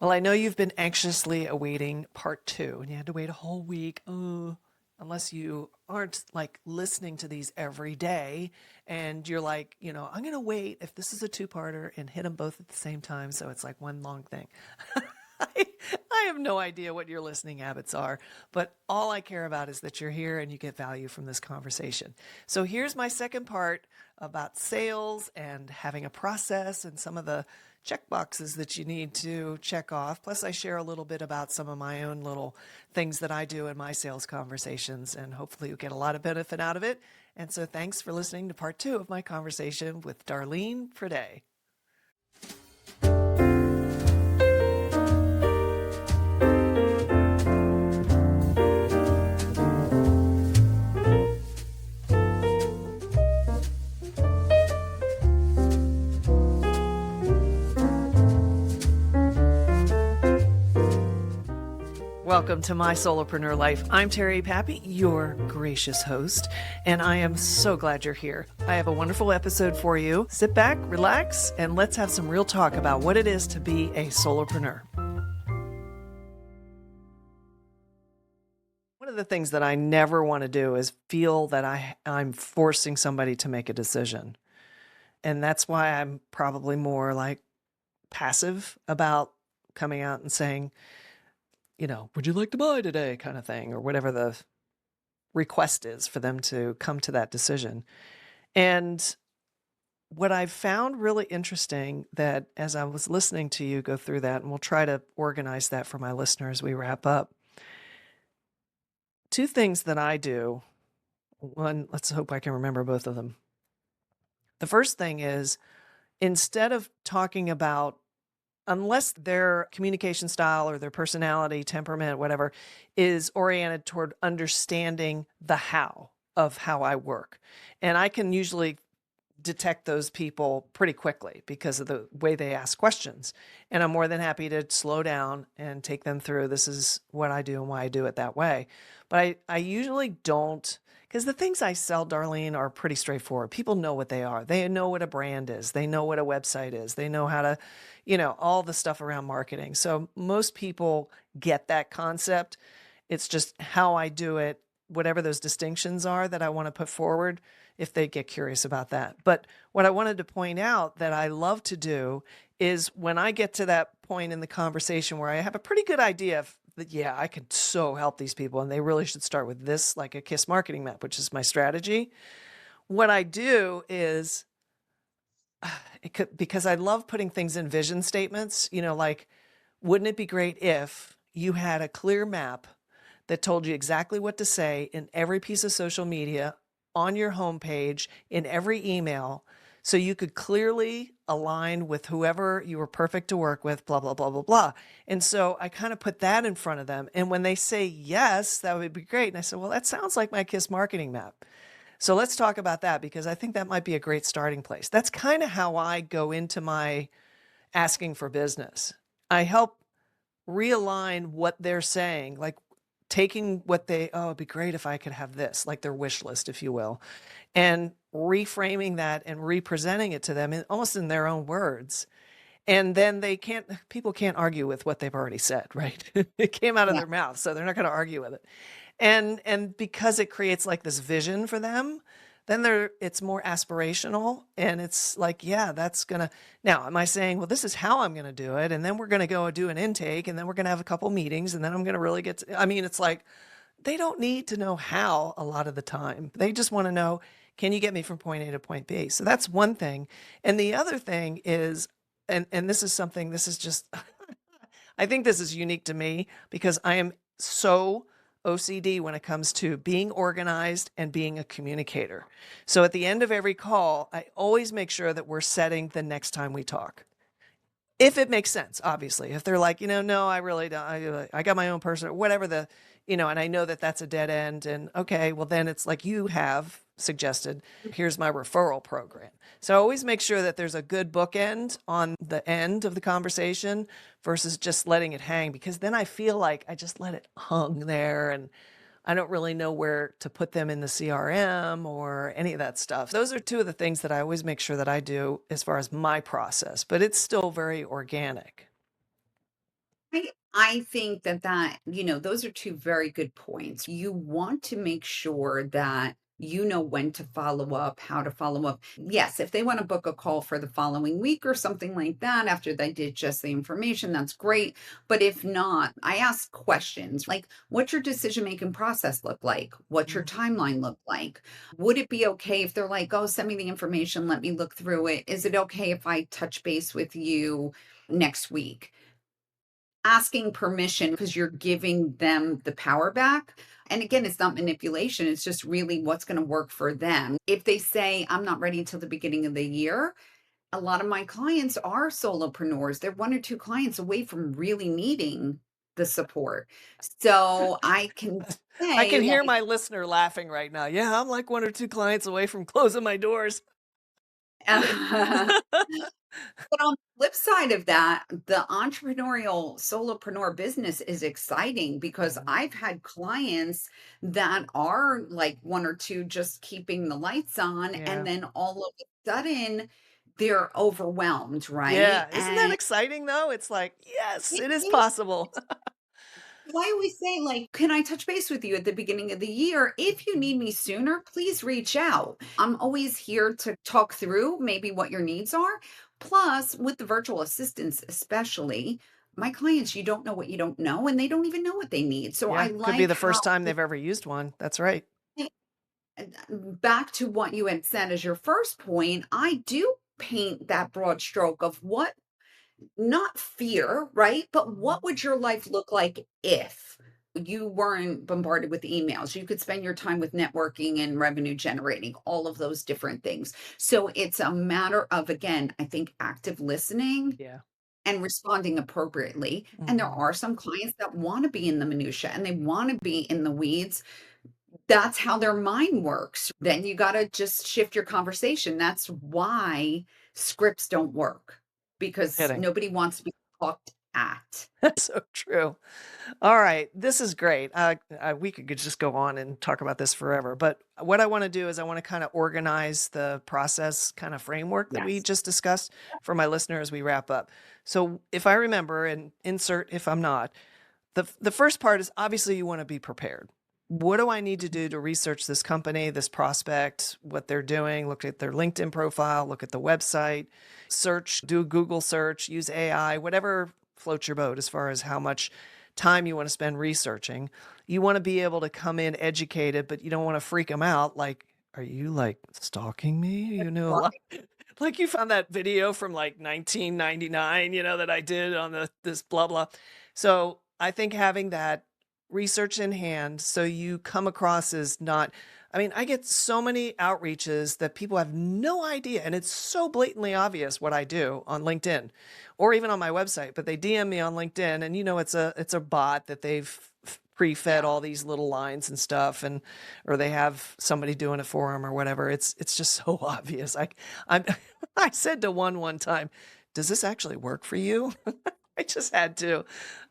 Well, I know you've been anxiously awaiting part two, and you had to wait a whole week. Unless you aren't like listening to these every day, and you're like, I'm going to wait if this is a two-parter and hit them both at the same time. So it's like one long thing. I, I have no idea what your listening habits are, but all I care about is that you're here and you get value from this conversation. So here's my second part about sales and having a process and some of the check boxes that you need to check off. Plus, I share a little bit about some of my own little things that I do in my sales conversations, and hopefully you'll get a lot of benefit out of it. And so thanks for listening to part two of my conversation with Darleen Priday. Welcome to My Solopreneur Life. I'm Terry Pappy, your gracious host, and I am so glad you're here. I have a wonderful episode for you. Sit back, relax, and let's have some real talk about what it is to be a solopreneur. One of the things that I never want to do is feel that I'm forcing somebody to make a decision. And that's why I'm probably more like passive about coming out and saying, would you like to buy today kind of thing, or whatever the request is for them to come to that decision. And what I've found really interesting that as I was listening to you go through that, and we'll try to organize that for my listeners as we wrap up. Two things that I do. One, let's hope I can remember both of them. The first thing is, instead of talking about, unless their communication style or their personality, temperament, whatever, is oriented toward understanding the how of how I work. And I can usually detect those people pretty quickly because of the way they ask questions. And I'm more than happy to slow down and take them through, this is what I do and why I do it that way. But I usually don't, because the things I sell, Darleen, are pretty straightforward. People know what they are. They know what a brand is. They know what a website is. They know how to, all the stuff around marketing. So most people get that concept. It's just how I do it, whatever those distinctions are that I want to put forward, if they get curious about that. But what I wanted to point out that I love to do is when I get to that point in the conversation where I have a pretty good idea of that, yeah, I could so help these people and they really should start with this, like a KISS marketing map, which is my strategy. What I do is, because I love putting things in vision statements, like, wouldn't it be great if you had a clear map that told you exactly what to say in every piece of social media, on your homepage, in every email, so you could clearly align with whoever you were perfect to work with, blah, blah, blah, blah, blah. And so I kind of put that in front of them. And when they say, yes, that would be great. And I said, well, that sounds like my KISS marketing map. So let's talk about that, because I think that might be a great starting place. That's kind of how I go into my asking for business. I help realign what they're saying, like taking what it'd be great if I could have this, like their wish list, if you will, and reframing that and representing it to them almost in their own words. And then people can't argue with what they've already said, right? It came out of their mouth, so they're not going to argue with it. And because it creates like this vision for them, then it's more aspirational, and it's like, yeah, now, am I saying, well, this is how I'm going to do it, and then we're going to go do an intake, and then we're going to have a couple meetings, and then I'm going to really it's like, they don't need to know how a lot of the time. They just want to know, can you get me from point A to point B? So that's one thing. And the other thing is, and this is just, I think this is unique to me because I am so OCD when it comes to being organized and being a communicator. So at the end of every call, I always make sure that we're setting the next time we talk. If it makes sense, obviously. If they're like, no, I really don't. I got my own person, whatever and I know that that's a dead end. And okay, well, then it's like you have suggested, here's my referral program. So I always make sure that there's a good bookend on the end of the conversation versus just letting it hang, because then I feel like I just let it hung there and I don't really know where to put them in the CRM or any of that stuff. Those are two of the things that I always make sure that I do as far as my process, but it's still very organic. I think that, those are two very good points. You want to make sure that you know when to follow up, how to follow up. Yes, if they want to book a call for the following week or something like that after they did just the information, that's great. But if not, I ask questions like, what's your decision making process look like? What's your Mhm. timeline look like? Would it be okay if they're like, oh, send me the information, let me look through it? Is it okay if I touch base with you next week? Asking permission because you're giving them the power back. And again, it's not manipulation, it's just really what's gonna work for them. If they say, "I'm not ready until the beginning of the year," a lot of my clients are solopreneurs. They're 1 or 2 clients away from really needing the support. So, I can I say, can hear like my listener laughing right now. Yeah, I'm like 1 or 2 clients away from closing my doors. But on the flip side of that, the entrepreneurial solopreneur business is exciting because Mhm. I've had clients that are like 1 or 2 just keeping the lights on, and Yeah. then all of a sudden, they're overwhelmed, right? Yeah, isn't that And exciting though? It's like, "Yes, it it is is possible." I always say, like, "Can I touch base with you at the beginning of the year? If you Mhm. need me sooner, please reach out. I'm always here to talk through maybe what your needs are." Plus, with the virtual assistants, especially, my clients, you don't know what you don't know, and they don't even know what they need. So I Yeah, could be like the how first time they've ever used one. That's right. back to what you had said as your first point, I do paint that broad stroke of what not fear, right? But what Mhm. would your life look like if you weren't bombarded with emails? You could spend your time with networking and revenue generating, all of those different things. So it's a matter of, again, I think active listening Yeah. and responding appropriately. And there Mhm. are some clients that want to be in the minutia and they want to be in the weeds. That's how their mind works. Then you got to just shift your conversation. That's why scripts don't work because Kidding. nobody wants to be talked at. That's so true. All right, this is great. We could just go on and talk about this forever, but what I wanna do is I wanna kinda organize the process kinda framework that we Yes. just discussed for my listener as we wrap up. So if I remember, and insert if I'm not, the first part is obviously you wanna be prepared. What do I need to do to research this company, this prospect, what they're doing, look at their LinkedIn profile, look at the website, search, do a Google search, use AI, whatever floats your boat as far as how much time you wanna spend researching. You wanna be able to come in educated, but you don't wanna freak them out like, "Are you, like, stalking me?" You know, like you found that video from, like, 1999, that I did on this blah blah. So, I think having that research in hand so you come across as not. I mean, I get so many outreaches that people have no idea, and it's so blatantly obvious what I do on LinkedIn or even on my website, but they DM me on LinkedIn and it's a bot that they've pre-fed Yeah. all these little lines and stuff, and or they have somebody doing it for them or whatever. It's just so obvious. I'm I said to one time, "Does this actually work for you?" I just had to.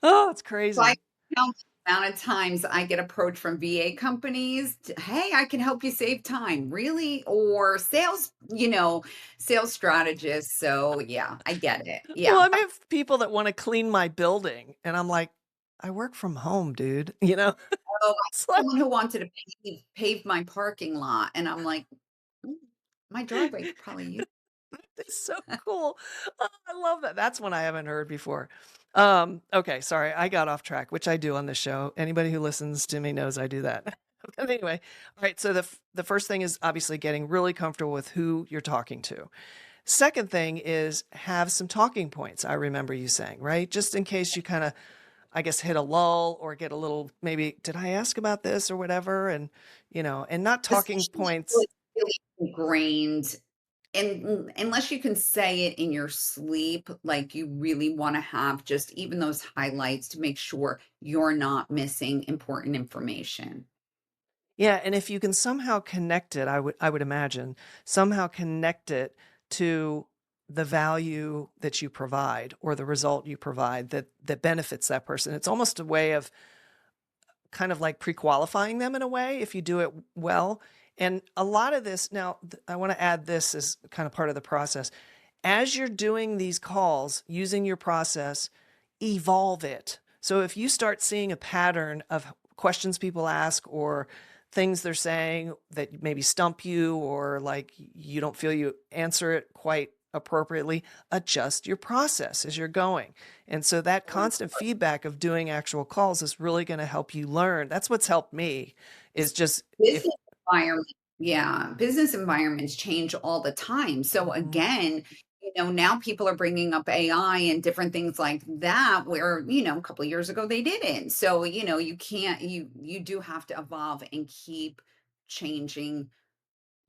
Oh, it's So I crazy. count the amount of times I get approached from VA companies, "Hey, I can help you save time." "Really?" Or sales strategists. So, yeah, I get it. Well, Yeah. I have people that wanna clean my building, and I'm like, "I work from home, dude," you know? Oh, I It's had someone like who wanted to pave my parking lot, and I'm like, "Mm, my driveway could probably use." it's so cool. Oh, I love that. That's one I haven't heard before. Okay, sorry, I got off track, which I do on this show. Anybody who listens to me knows I do that. But anyway, all right, so the first thing is obviously getting really comfortable with who you're talking to. Second thing is have some talking points, I remember you saying, right? Just in case you kinda, I guess, hit a lull or get a little maybe, "Did I ask about this?" or whatever, and not talking Especially if points. it's really ingrained, and unless you can say it in your sleep, like, you really wanna have just even those highlights to make sure you're not missing important information. Yeah, and if you can somehow connect it, I would imagine, somehow connect it to the value that you provide or the result you provide that benefits that person. It's almost a way of kind of like pre-qualifying them in a way if you do it well. And a lot of this now, I want to add this as kind of part of the process. As you're doing these calls using your process, evolve it. So if you start seeing a pattern of questions people ask or things they're saying that maybe stump you or like you don't feel you answer it quite appropriately, adjust your process as you're going. And so that constant feedback of doing actual calls is really going to help you learn. That's what's helped me is just if Business environment yeah, business environments change all the time. So Mhm. again, now people are bringing up AI and different things like that where, a couple of years ago they didn't. So, you can't you do have to evolve and keep changing.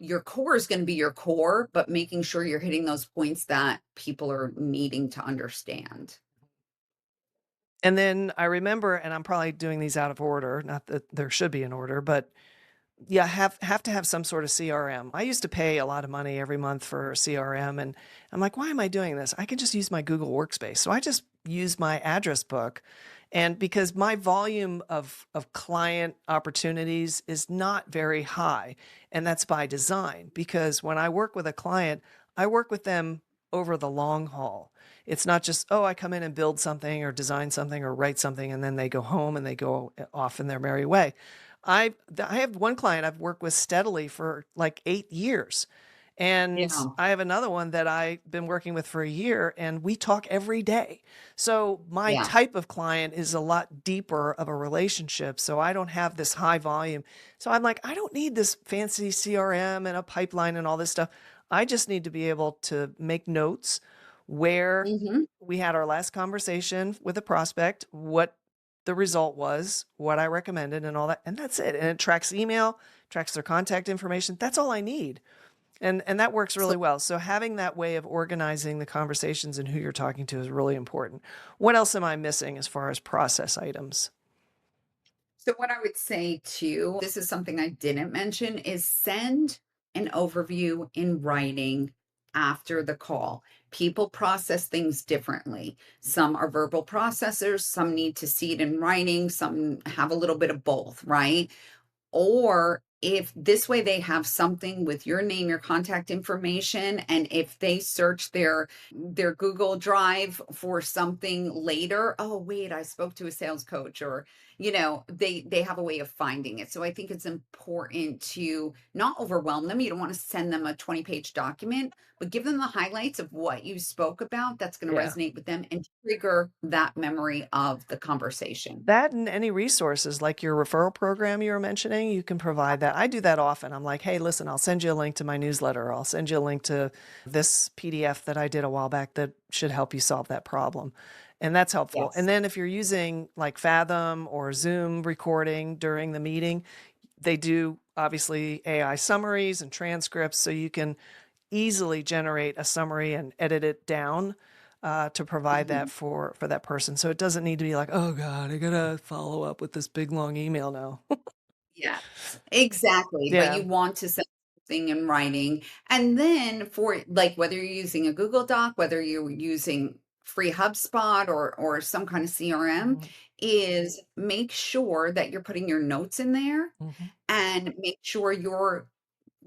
Your core is going to be your core, but making sure you're hitting those points that people are needing to understand. And then I remember, and I'm probably doing these out of order, not that there should be an order, but yeah, have to have some sort of CRM. I used to pay a lot of money every month for CRM, and I'm like, why am I doing this? I can just use my Google Workspace. So I just use my address book, and because my volume of client opportunities is not very high, and that's by design. Because when I work with a client, I work with them over the long haul. It's not just, oh, I come in and build something or design something or write something, and then they go home and they go off in their merry way. I have one client I've worked with steadily for like 8 years, and Yeah. I have another one that I've been working with for a year, and we talk every day. So my Yeah. type of client is a lot deeper of a relationship, so I don't have this high volume. So I'm like, I don't need this fancy CRM and a pipeline and all this stuff. I just need to be able to make notes where Mhm. we had our last conversation with a prospect, what the result was, what I recommended, and all that, and that's it. And it tracks email, tracks their contact information. That's all I need, and that works So really well. So having that way of organizing the conversations and who you're talking to is really important. What else am I missing as far as process items? So what I would say too, this is something I didn't mention, is send an overview in writing after the call. People process things differently. Some are verbal processors, some need to see it in writing, some have a little bit of both, right? Or if this way they have something with your name, your contact information, and if they search their Google Drive for something later, oh wait, I spoke to a sales coach, or they have a way of finding it. So I think it's important to not overwhelm them. You don't want to send them a 20-page document, but give them the highlights of what you spoke about that's going to Yeah. resonate with them and trigger that memory of the conversation. That and any resources like your referral program you were mentioning, you can provide that. I do that often. I'm like, hey, listen, I'll send you a link to my newsletter. Or I'll send you a link to this PDF that I did a while back that should help you solve that problem. And that's helpful. And Yes. then if you're using like Fathom or Zoom recording during the meeting, they do obviously AI summaries and transcripts, so you can easily generate a summary and edit it down to provide that Mhm. for that person. So it doesn't need to be like, oh God, I gotta follow up with this big long email now. Yes, exactly, but Yeah. you want to send something in writing, and then for like, whether you're using a Google Doc, whether you're using free HubSpot or some kind of CRM, Mhm, is make sure that you're putting your notes in there, mhm. and make sure you're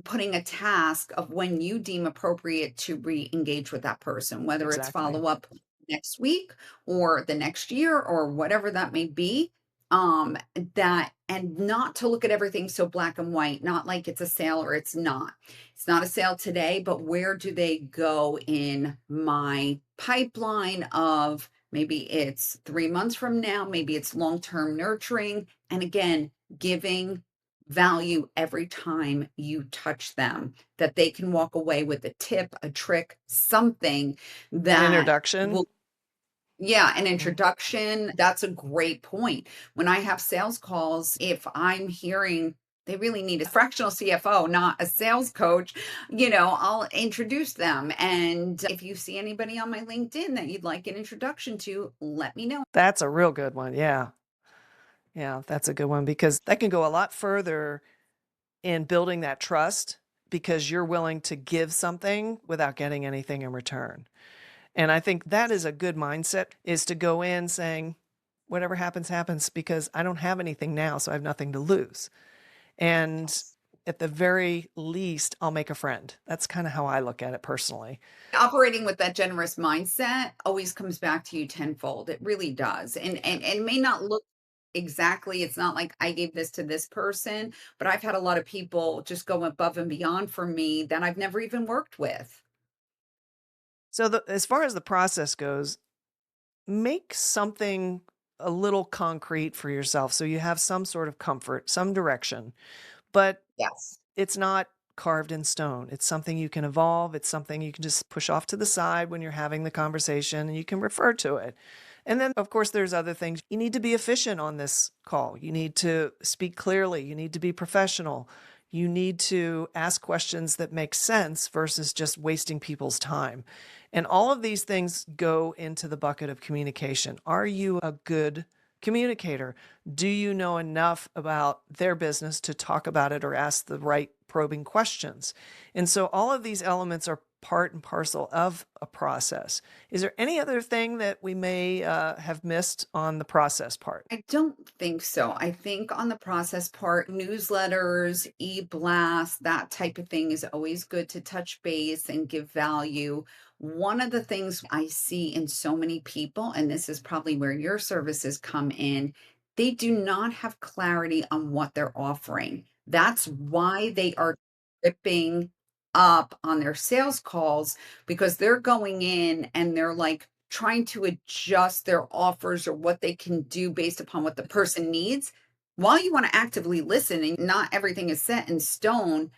putting a task of when you deem appropriate to re-engage with that person, whether it's Exactly. follow up next week or the next year or whatever that may be. That and not to look at everything so black and white, not like it's a sale or it's not. It's not a sale today, but where do they go in my pipeline of maybe it's 3 months from now, maybe it's long-term nurturing. And again, giving value every time you touch them, that they can walk away with a tip, a trick, something An that introduction. will, yeah, an Mhm. introduction. That's a great point. When I have sales calls, if I'm hearing they really need a fractional CFO, not a sales coach, I'll introduce them. And if you see anybody on my LinkedIn that you'd like an introduction to, let me know. That's a real good one. Yeah. Yeah, that's a good one because that can go a lot further in building that trust because you're willing to give something without getting anything in return. And I think that is a good mindset is to go in saying, whatever happens, happens because I don't have anything now, so I have nothing to lose. And Yes. at the very least, I'll make a friend. That's kind of how I look at it personally. Operating with that generous mindset always comes back to you tenfold. It really does. And may not look exactly, it's not like I gave this to this person, but I've had a lot of people just go above and beyond for me that I've never even worked with. So, as far as the process goes, make something a little concrete for yourself so you have some sort of comfort, some direction, but Yes. it's not carved in stone. It's something you can evolve. It's something you can just push off to the side when you're having the conversation and you can refer to it. And then, of course, there's other things. You need to be efficient on this call. You need to speak clearly. You need to be professional. You need to ask questions that make sense versus just wasting people's time. And all of these things go into the bucket of communication. Are you a good communicator? Do you know enough about their business to talk about it or ask the right probing questions? And so all of these elements are part and parcel of a process. Is there any other thing that we may have missed on the process part? I don't think so. I think on the process part, newsletters, e-blasts, that type of thing is always good to touch base and give value. One of the things I see in so many people, and this is probably where your services come in, they do not have clarity on what they're offering. That's why they are tripping up on their sales calls because they're going in and they're like trying to adjust their offers or what they can do based upon what the person needs. While you want to actively listen and not everything is set in stone,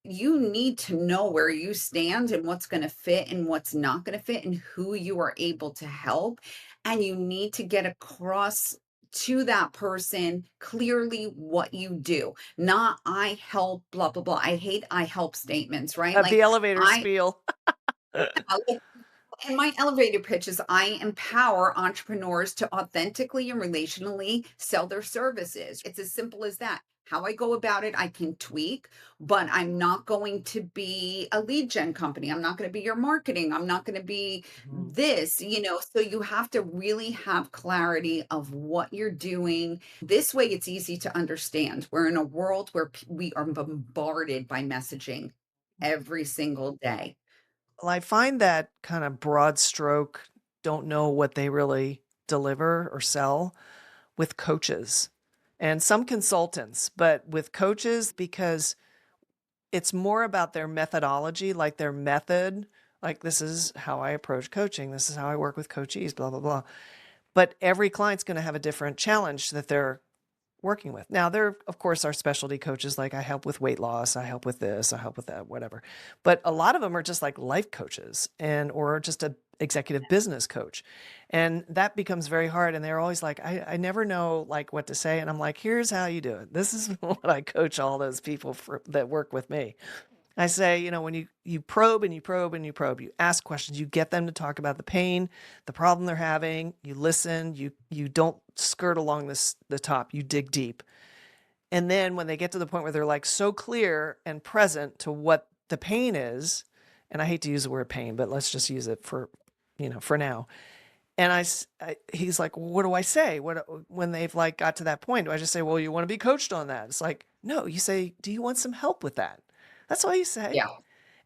you need to know where you stand and what's going to fit and what's not going to fit and who you are able to help. And you need to get across to that person clearly what you do, not I help, blah, blah, blah. I hate I help statements, right? The Like, elevator I, spiel. in my elevator pitches, I empower entrepreneurs to authentically and relationally sell their services. It's as simple as that. How I go about it, I can tweak, but I'm not going to be a lead gen company. I'm not going to be your marketing. I'm not going to be Mhm. this, So you have to really have clarity of what you're doing. This way, it's easy to understand. We're in a world where we are bombarded by messaging every single day. Well, I find that kind of broad stroke, don't know what they really deliver or sell with coaches and some consultants, but with coaches, because it's more about their methodology, like their method, like this is how I approach coaching, this is how I work with coachees, blah, blah, blah. But every client's going to have a different challenge that they're working with. Now, there, of course, are specialty coaches like I help with weight loss, I help with this, I help with that, whatever. But a lot of them are just like life coaches and or just a executive business coach. And that becomes very hard. And they're always like, I never know like what to say. And I'm like, here's how you do it. This is what I coach all those people that work with me. I say, when you probe and you probe and you probe, you ask questions, you get them to talk about the pain, the problem they're having, you listen, you don't skirt along the top, you dig deep. And then when they get to the point where they're like so clear and present to what the pain is, and I hate to use the word pain, but let's just use it for now. And he's like, well, what do I say? When they've like got to that point, do I just say, well, you want to be coached on that? It's like, no, you say, do you want some help with that? That's all you say. Yeah.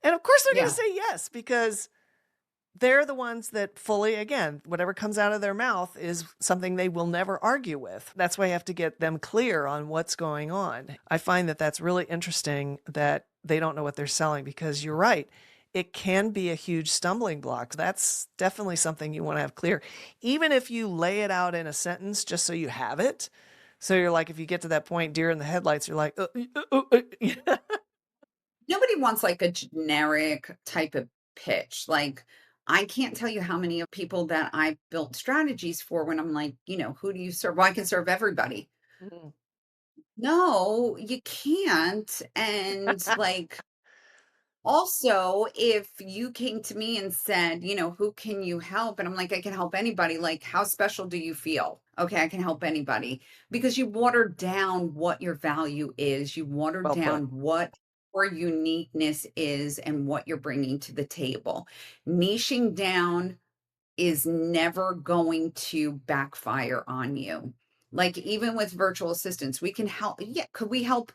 And of course they're going to Yeah. say yes, because they're the ones that fully, again, whatever comes out of their mouth is something they will never argue with. That's why you have to get them clear on what's going on. I find that that's really interesting that they don't know what they're selling, because you're right. It can be a huge stumbling block. That's definitely something you want to have clear. Even if you lay it out in a sentence just so you have it. So you're like, if you get to that point, deer in the headlights, you're like, Nobody wants like a generic type of pitch. Like, I can't tell you how many of people that I've built strategies for when I'm like, who do you serve? Well, I can serve everybody. Mm. No, you can't. And like, also, if you came to me and said, who can you help? And I'm like, I can help anybody. Like, how special do you feel? Okay, I can help anybody because you watered down what your value is. You watered Well put. down what your uniqueness is and what you're bringing to the table. Niching down is never going to backfire on you. Like even with virtual assistants, we can help. Yeah, could we help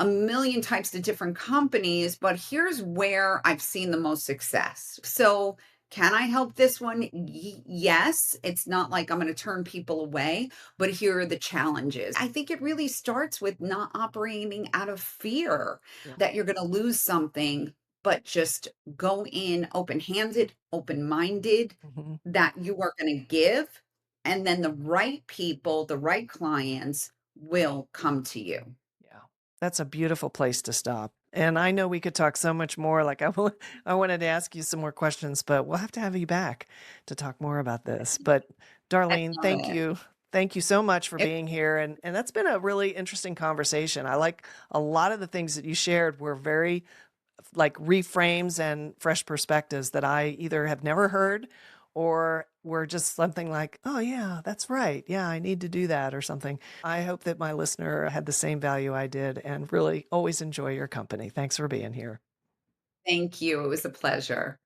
a million types of different companies, but here's where I've seen the most success. So, can I help this one? Yes. It's not like I'm going to turn people away, but here are the challenges. I think it really starts with not operating out of fear Yeah. that you're going to lose something, but just go in open handed, open minded, Mhm. that you are going to give. And then the right people, the right clients will come to you. Yeah. That's a beautiful place to stop. And I know we could talk so much more. Like I wanted to ask you some more questions, but we'll have to have you back to talk more about this. But I Darleen, love thank it. you. Thank you so much for It being here. And that's been a really interesting conversation. I like a lot of the things that you shared were very like reframes and fresh perspectives that I either have never heard or were just something like, oh, yeah, that's right. Yeah, I need to do that or something. I hope that my listener had the same value I did and really always enjoy your company. Thanks for being here. Thank you. It was a pleasure.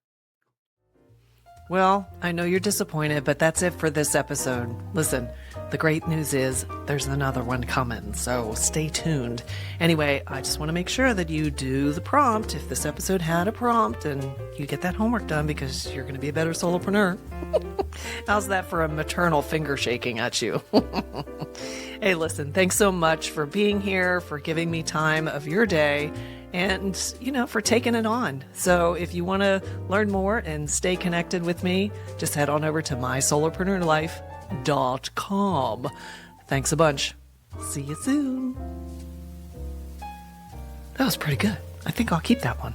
Well, I know you're disappointed, but that's it for this episode. Listen, the great news is there's another one coming, so stay tuned. Anyway, I just want to make sure that you do the prompt if this episode had a prompt and you get that homework done because you're going to be a better solopreneur. How's that for a maternal finger shaking at you? Hey, listen, thanks so much for being here, for giving me time of your day, and, for taking it on. So if you want to learn more and stay connected with me, just head on over to mysolopreneurlife.com. Thanks a bunch. See you soon. That was pretty good. I think I'll keep that one.